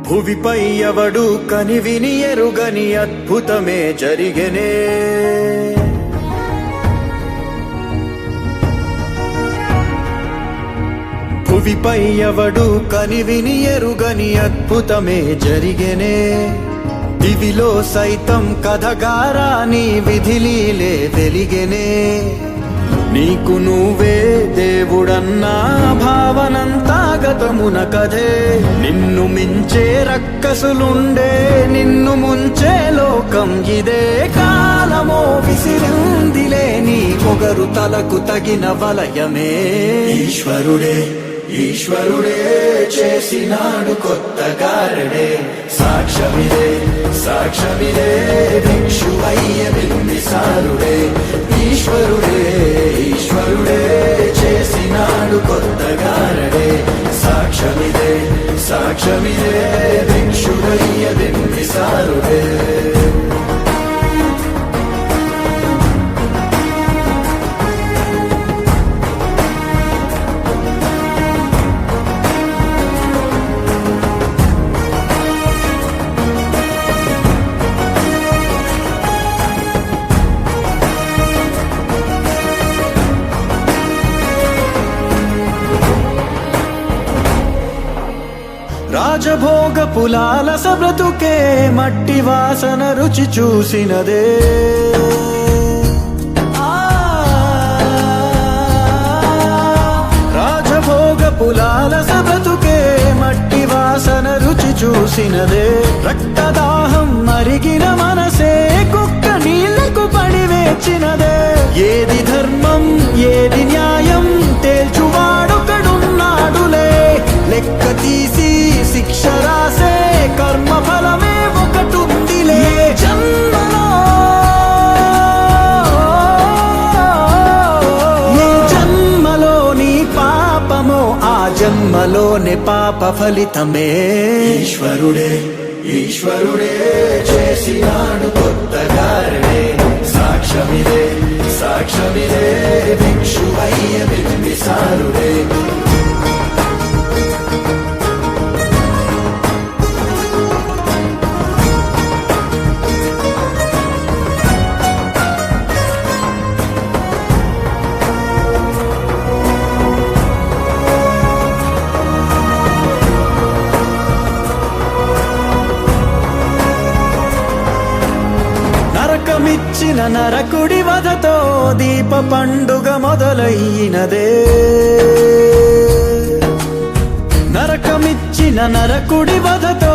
భువిపై ఎవడు కనివిని ఎరుగని అద్భుతమే జరిగెనే. భువిపై ఎవడు కనివిని ఎరుగని అద్భుతమే జరిగెనే. దివిలో సైతం కథగారాని విధిలీలే వెలిగెనే. నీకు నువ్వే దేవుడన్నా భావనంతా గతమున కథే. నిన్ను మించే రక్కసులుండే, నిన్ను ముంచే లోకం ఇదే. కాలమో విసిరిందిలే నీ పొగరు తలకు తగిన వలయమే. ఈశ్వరుడే ఈశ్వరుడే చేసినాడు కొత్త గారడే. సాక్ష్యమిదే సాక్ష్యమిదే భిక్షువయ్య బింబిసారుడే. ఈశ్వరుడే ఈశ్వరుడే చేసినాడు కొత్త గారడే. సాక్ష్యమిదే సాక్ష్యమిదే భిక్షువయ్య బింబిసారుడే. రాజభోగ పులాలస బ్రతుకే మట్టి వాసన రుచి చూసినదే. రాజభోగ పులాలస బ్రతుకే మట్టి వాసన రుచి చూసినదే. రక్తదాహం మరిగిన మనసే కుక్క నీళ్లకు పడి వేచినదే. ఏది ధర్మం ఏది న్యాయం తేల్చువాడొకడున్నాడులే. లెక్క తీసి శిక్ష రాసే కర్మ ఫలమే ఒకటుందిలే. జన్మలో ఏ జన్మలోని పాపమో ఆ జన్మలోని పాప ఫలితమే. ఈశ్వరుడే ఈశ్వరుడే చేసినాడు కొత్త గారడే. సాక్ష్యమిదే సాక్ష్యమిదే భిక్షువయ్య బింబిసారుడే. నరకమిచ్చిన నరకుడి వధతో దీప పండుగ మొదలైనదే. నరకమిచ్చిన నరకుడి వధతో